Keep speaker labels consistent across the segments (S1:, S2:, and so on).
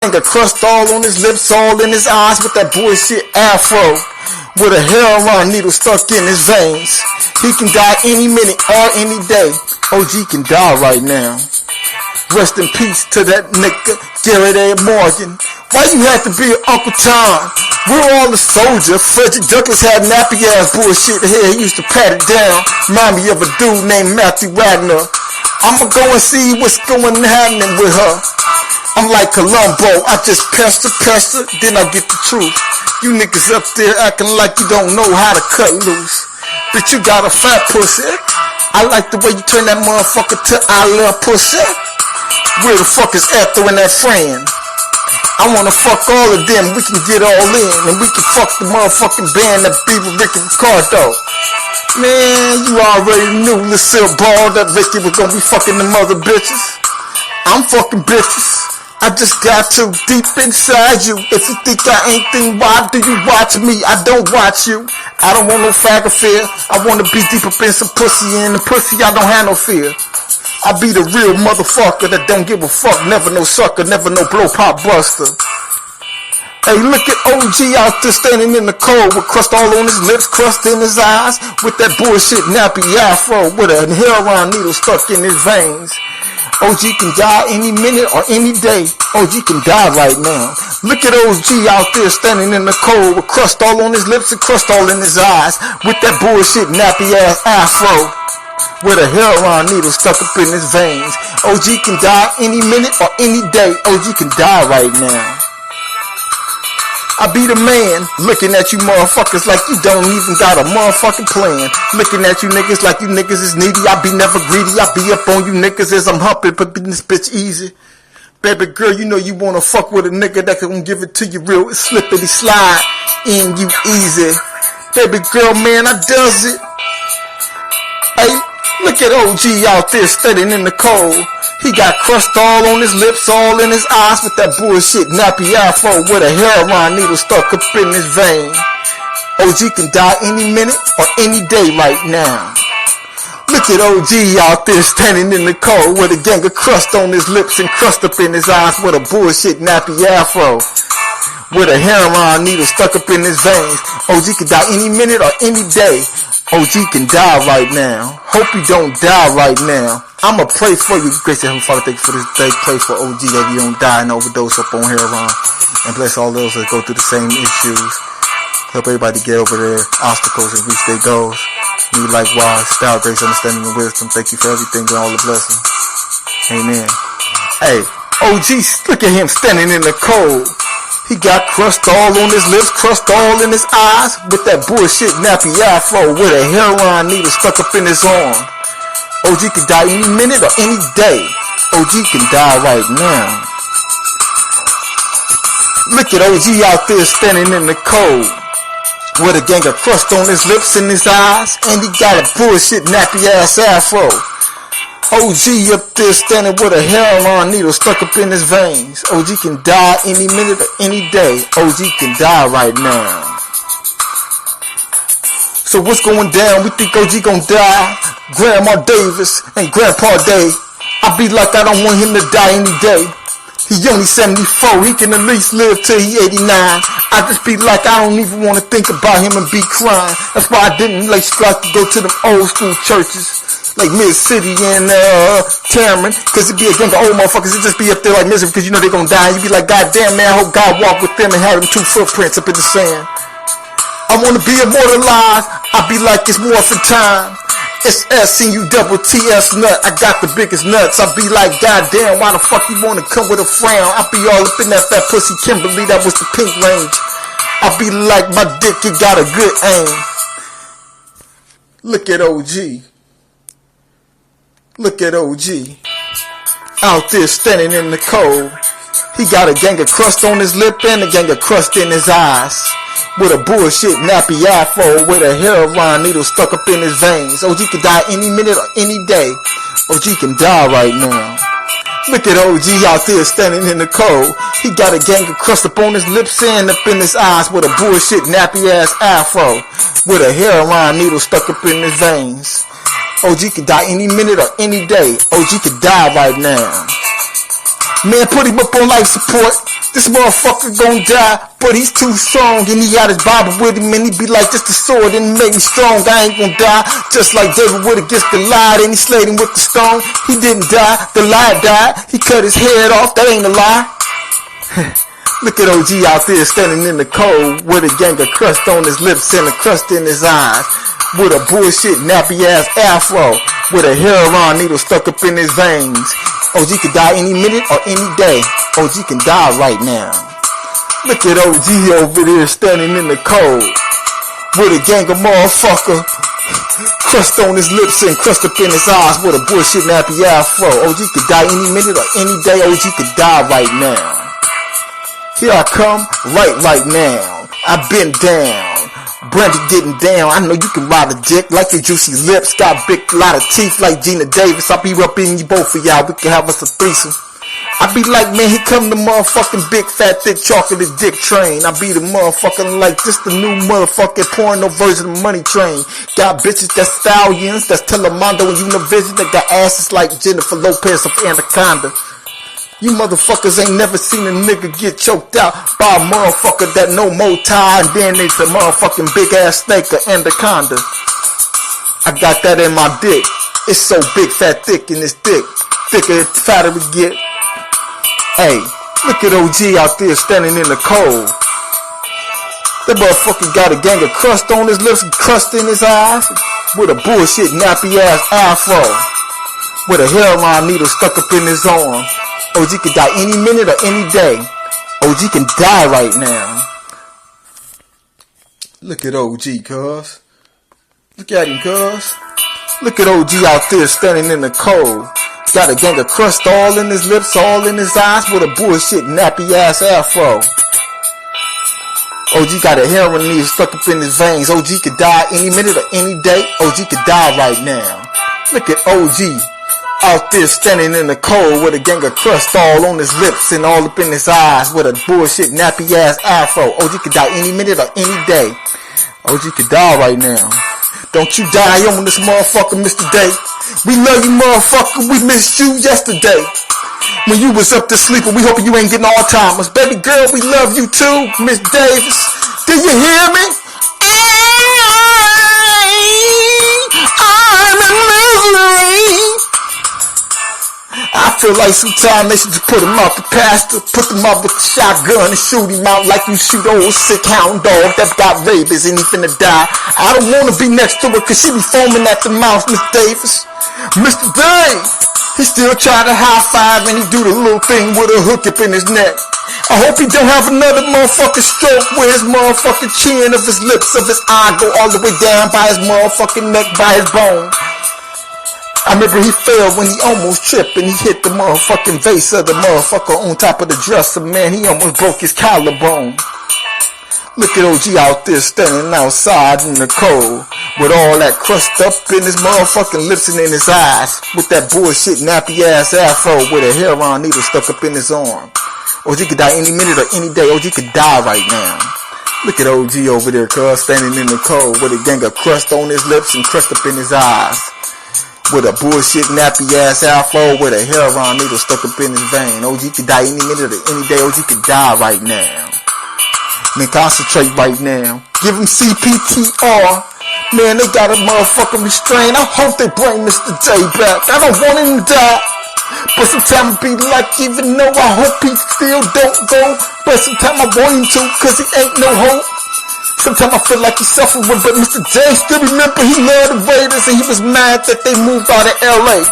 S1: Got crust all on his lips, all in his eyes with that bullshit afro. With a heroin needle stuck in his veins. He can die any minute or any day. OG can die right now. Rest in peace to that nigga, Garrett A. Morgan. Why you have to be an Uncle Tom? We're all a soldier. Frederick Douglass had nappy ass bullshit hair. He used to pat it down. Remind me of a dude named Matthew Wagner. I'ma go and see what's happening with her. I'm like Columbo, I just pester, then I get the truth. You niggas up there acting like you don't know how to cut loose. Bitch, you got a fat pussy. I like the way you turn that motherfucker to I love pussy. Where the fuck is Ethel and that friend? I wanna fuck all of them, we can get all in. And we can fuck the motherfucking band that be with Ricky Ricardo. Man, you already knew Lucille Ball that Ricky was gonna be fucking them other bitches. I'm fucking bitches. I just got too deep inside you. If you think I ain't think, why do you watch me? I don't watch you. I don't want no fag affair. I wanna be deep up in some pussy, and the pussy I don't have no fear. I be the real motherfucker that don't give a fuck. Never no sucker, never no blow pop buster. Hey, look at OG out there standing in the cold with crust all on his lips, crust in his eyes, with that bullshit nappy afro, with a heroin needle stuck in his veins. OG can die any minute or any day. OG can die right now. Look at OG out there standing in the cold with crust all on his lips and crust all in his eyes, with that bullshit nappy ass afro, with a heroin needle stuck up in his veins. OG can die any minute or any day. OG can die right now. I be the man, looking at you motherfuckers like you don't even got a motherfucking plan. Looking at you niggas like you niggas is needy. I be never greedy. I be up on you niggas as I'm humping, but this bitch easy. Baby girl, you know you wanna fuck with a nigga that can give it to you real slippity slide in you easy. Baby girl, man, I does it. Hey, look at OG out there standing in the cold. He got crust all on his lips, all in his eyes, with that bullshit nappy afro, with a heroin needle stuck up in his vein. OG can die any minute or any day right now. Look at OG out there standing in the cold with a gang of crust on his lips and crust up in his eyes, with a bullshit nappy afro, with a heroin needle stuck up in his veins. OG can die any minute or any day. OG can die right now. Hope you don't die right now. I'ma pray for you. Gracious Heavenly Father, thank you for this day. Pray for OG that he don't die and overdose up on heroin. And bless all those that go through the same issues. Help everybody get over their obstacles and reach their goals. Me likewise, style, grace, understanding, and wisdom. Thank you for everything and all the blessings. Amen. Hey, OG, look at him standing in the cold. He got crust all on his lips, crust all in his eyes, with that bullshit nappy afro, with a heroin needle stuck up in his arm. OG can die any minute or any day. OG can die right now. Look at OG out there standing in the cold, with a gang of crust on his lips and his eyes, and he got a bullshit nappy ass afro. OG up there standing with a heroin needle stuck up in his veins. OG can die any minute or any day. OG can die right now. So what's going down? We think OG gon' die. Grandma Davis and Grandpa Day. I be like I don't want him to die any day. He only 74. He can at least live till he 89. I just be like I don't even want to think about him and be crying. That's why I didn't like strive to go to them old school churches like Mid-City and Cameron, cause it be a gang of old motherfuckers. It just be up there like misery, cause you know they gonna die. And you be like, God damn, man, I hope God walk with them and have them 2 footprints up in the sand. I wanna be immortalized. I be like it's morphin' time. It's S-C-U-double-T-S nut. I got the biggest nuts. I be like, God damn, why the fuck you wanna come with a frown? I be all up in that fat pussy Kimberly, that was the pink range. I be like, my dick, it got a good aim. Look at OG. Look at OG out there standing in the cold. He got a gang of crust on his lip and a gang of crust in his eyes, with a bullshit nappy afro, with a heroin needle stuck up in his veins. OG can die any minute or any day. OG can die right now. Look at OG out there standing in the cold. He got a gang of crust up on his lips and up in his eyes, with a bullshit nappy ass afro, with a heroin needle stuck up in his veins. OG can die any minute or any day. OG can die right now. Man, put him up on life support. This motherfucker gon' die, but he's too strong. And he got his Bible with him, and he be like, this the sword, and it make me strong. I ain't gon' die, just like David would against Goliath, and he slayed him with the stone. He didn't die, Goliath died. He cut his head off, that ain't a lie. Look at OG out there standing in the cold with a gang of crust on his lips and a crust in his eyes. With a bullshit nappy ass afro, with a heroin needle stuck up in his veins. OG could die any minute or any day. OG can die right now. Look at OG over there standing in the cold with a gang of motherfucker crust on his lips and crust up in his eyes with a bullshit nappy afro. OG could die any minute or any day. OG could die right now. Here I come right now. I've been down. Brandy getting down. I know you can ride a dick like your juicy lips. Got big lot of teeth like Gina Davis. I be up in you both of y'all. We can have us a threesome. I be like, man, here come the motherfucking big fat thick chocolate dick train. I be the motherfucking like this the new motherfucking porno version of Money Train. Got bitches that's stallions, that's Telemundo and Univision that got asses like Jennifer Lopez of Anaconda. You motherfuckers ain't never seen a nigga get choked out by a motherfucker that no more tie, and then it's a motherfucking big ass snake or anaconda. I got that in my dick. It's so big, fat, thick in this dick. Thicker, fatter we get. Hey, look at OG out there standing in the cold. That motherfucker got a gang of crust on his lips and crust in his eyes with a bullshit nappy ass afro with a heroin needle stuck up in his arm. OG could die any minute or any day. OG can die right now. Look at OG, cuz. Look at him, cuz. Look at OG out there standing in the cold. Got a gang of crust all in his lips, all in his eyes with a bullshit nappy ass afro. OG got a heroin needle stuck up in his veins. OG could die any minute or any day. OG could die right now. Look at OG out there standing in the cold with a gang of crust all on his lips and all up in his eyes with a bullshit nappy ass afro. OG could die any minute or any day. OG could die right now. Don't you die on this motherfucker, Mr. Day. We love you, motherfucker. We missed you yesterday when you was up to sleeping. We hope you ain't getting Alzheimer's. Baby girl, we love you too, Miss Davis. Do you hear me? I'm in misery. I feel like sometimes they should just put him out the pasture, put him out with the shotgun and shoot him out like you shoot old sick hound dog that got rabies and he finna die. I don't wanna be next to her cause she be foaming at the mouth, Miss Davis. Mr. Dave, he still try to high five and he do the little thing with a hook up in his neck. I hope he don't have another motherfucking stroke where his motherfucking chin of his lips of his eye go all the way down by his motherfucking neck by his bone. I remember he fell when he almost tripped and he hit the motherfucking vase of the motherfucker on top of the dresser. Man, he almost broke his collarbone. Look at OG out there standing outside in the cold with all that crust up in his motherfucking lips and in his eyes with that bullshit nappy ass afro with a heroin needle stuck up in his arm. OG could die any minute or any day. OG could die right now. Look at OG over there, cuz, standing in the cold with a gang of crust on his lips and crust up in his eyes. With a bullshit nappy ass afro with a heroin needle stuck up in his vein. OG could die any minute or any day. OG could die right now. Man, concentrate right now. Give him CPTR. Man, they got a motherfucking restraint. I hope they bring Mr. J back. I don't want him to die. But sometimes it be like, even though I hope he still don't go, but sometimes I want him to cause he ain't no hope. Sometimes I feel like he's suffering, but Mr. J still remember he loved the Raiders and he was mad that they moved out of LA.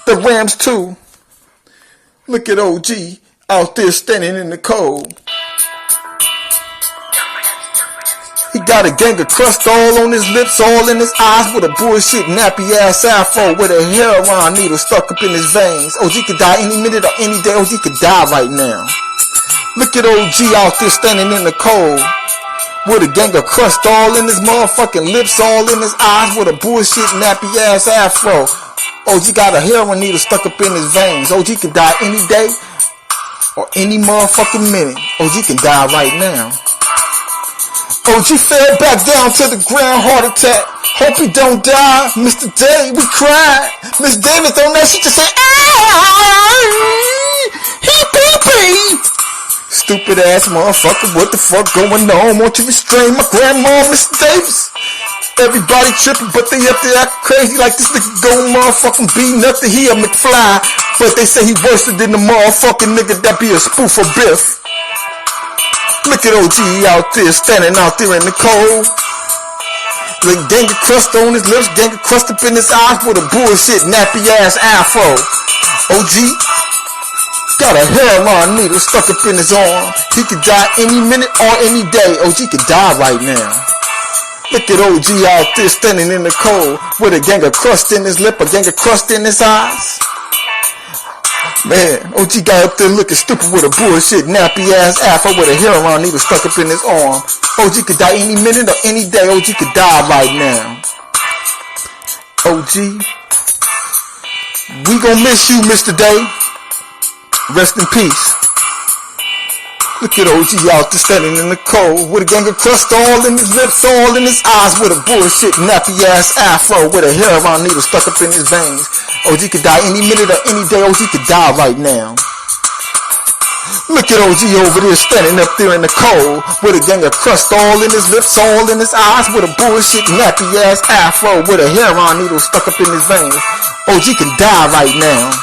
S1: The Rams too. Look at OG out there standing in the cold. He got a gang of crust all on his lips, all in his eyes with a bullshit nappy ass afro with a heroin needle stuck up in his veins. OG could die any minute or any day. OG could die right now. Look at OG out there standing in the cold with a gang of crust all in his motherfucking lips, all in his eyes with a bullshit nappy ass afro. OG got a heroin needle stuck up in his veins. OG can die any day or any motherfucking minute. OG can die right now. OG fell back down to the ground, heart attack. Hope he don't die. Mr. Day, we cried. Miss Davis on that shit just say, he pee-pee. Stupid ass motherfucker, what the fuck going on? Won't you restrain my grandma, Miss Davis? Everybody tripping, but they up there acting crazy like this nigga gon' motherfucking be nothing. He a McFly, but they say he worse than the motherfucking nigga that be a spoof of Biff. Look at OG out there, standing out there in the cold. Like gang of crust on his lips, gang of crust up in his eyes with a bullshit nappy ass afro. OG got a hairline needle stuck up in his arm. He could die any minute or any day. OG could die right now. Look at OG out there standing in the cold with a gang of crust in his lip, a gang of crust in his eyes. Man, OG got up there looking stupid with a bullshit nappy ass afro with a hairline needle stuck up in his arm. OG could die any minute or any day. OG could die right now. OG, we gon' miss you, Mr. Day. Rest in peace. Look at OG out there standing in the cold with a gang of crust all in his lips, all in his eyes with a bullshit nappy ass afro with a hairline needle stuck up in his veins. OG could die any minute or any day. OG could die right now. Look at OG over there standing up there in the cold with a gang of crust all in his lips, all in his eyes with a bullshit nappy ass afro with a hairline needle stuck up in his veins. OG can die right now.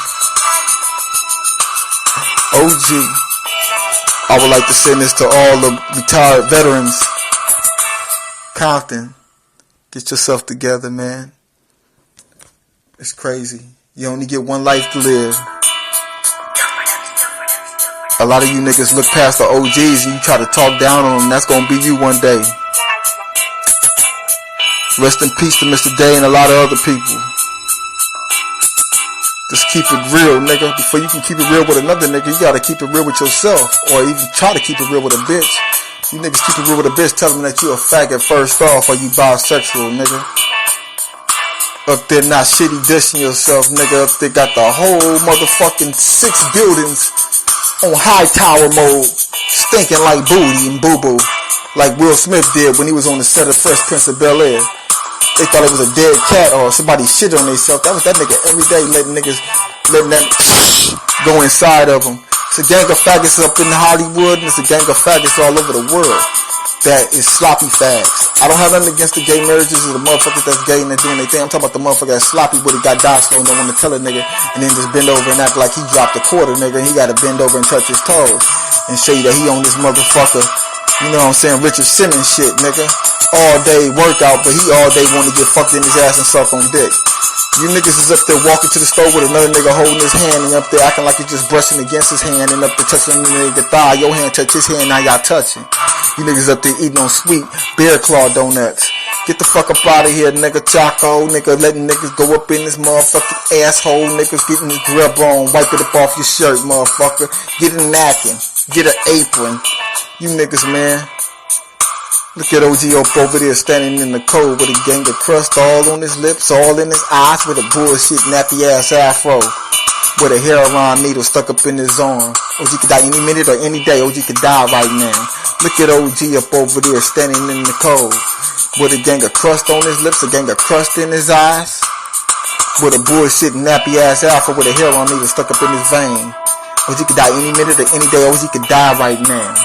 S1: OG, I would like to send this to all the retired veterans. Compton, get yourself together, man. It's crazy. You only get one life to live. A lot of you niggas look past the OGs and you try to talk down on them. That's gonna be you one day. Rest in peace to Mr. Day and a lot of other people. Just keep it real, nigga. Before you can keep it real with another nigga, you gotta keep it real with yourself. Or even try to keep it real with a bitch. You niggas keep it real with a bitch, tell them that you a faggot first off, or you bisexual, nigga. Up there not shitty dissing yourself, nigga. Up there got the whole motherfucking 6 buildings on high tower mode, stinking like booty and boo-boo, like Will Smith did when he was on the set of Fresh Prince of Bel-Air. They thought it was a dead cat or somebody shit on themselves. That was that nigga every day letting that go inside of them. It's a gang of faggots up in Hollywood, and it's a gang of faggots all over the world that is sloppy fags. I don't have nothing against the gay marriages or the motherfuckers that's gay and they're doing their thing. I'm talking about the motherfucker that's sloppy but he got dots on, don't want to tell a nigga, and then just bend over and act like he dropped a quarter, nigga, and he got to bend over and touch his toes and show you that he on this motherfucker, you know what I'm saying, Richard Simmons shit, nigga. All day workout, but he all day want to get fucked in his ass and suck on dick. You niggas is up there walking to the store with another nigga holding his hand and up there acting like you're just brushing against his hand and up there touching the nigga thigh. Your hand touch his hand, now y'all touching. You niggas up there eating on sweet bear claw donuts. Get the fuck up out of here, nigga. Choco, nigga, letting niggas go up in this motherfucking asshole. Niggas getting this grub on, wipe it up off your shirt, motherfucker. Get a napkin, get an apron. You niggas, man. Look at OG up over there standing in the cold with a gang of crust all on his lips, all in his eyes with a bullshit nappy ass afro with a hairline needle stuck up in his arm. OG could die any minute or any day. OG could die right now. Look at OG up over there standing in the cold with a gang of crust on his lips, a gang of crust in his eyes with a bullshit nappy ass afro with a hairline needle stuck up in his vein. OG could die any minute or any day. OG could die right now.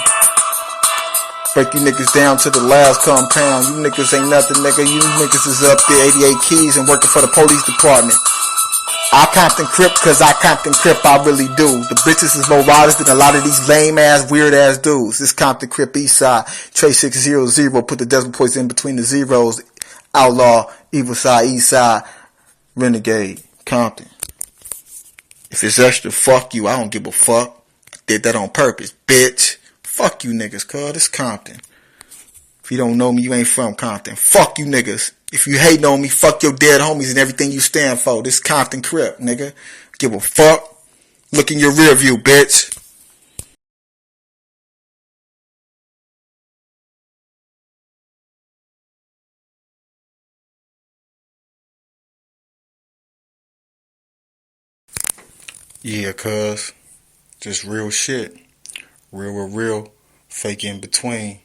S1: Break you niggas down to the last compound. You niggas ain't nothing, nigga. You niggas is up there 88 keys and working for the police department. I Compton Crip cause I Compton Crip, I really do. The bitches is more riders than a lot of these lame ass, weird ass dudes. This Compton Crip East Side, Trey 600, put the decimal points in between the zeros. Outlaw, Evil Side, East Side, Renegade, Compton. If it's extra, fuck you. I don't give a fuck. I did that on purpose, bitch. Fuck you niggas, cuz. It's Compton. If you don't know me, you ain't from Compton. Fuck you niggas. If you hating on me, fuck your dead homies and everything you stand for. This Compton Crip, nigga. Give a fuck. Look in your rear view, bitch. Yeah, cuz. Just real shit. Real with real, fake in between.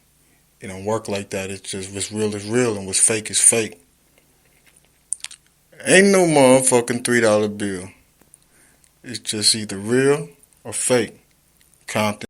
S1: It don't work like that. It's just what's real is real and what's fake is fake. Ain't no motherfucking $3 bill. It's just either real or fake. Compton.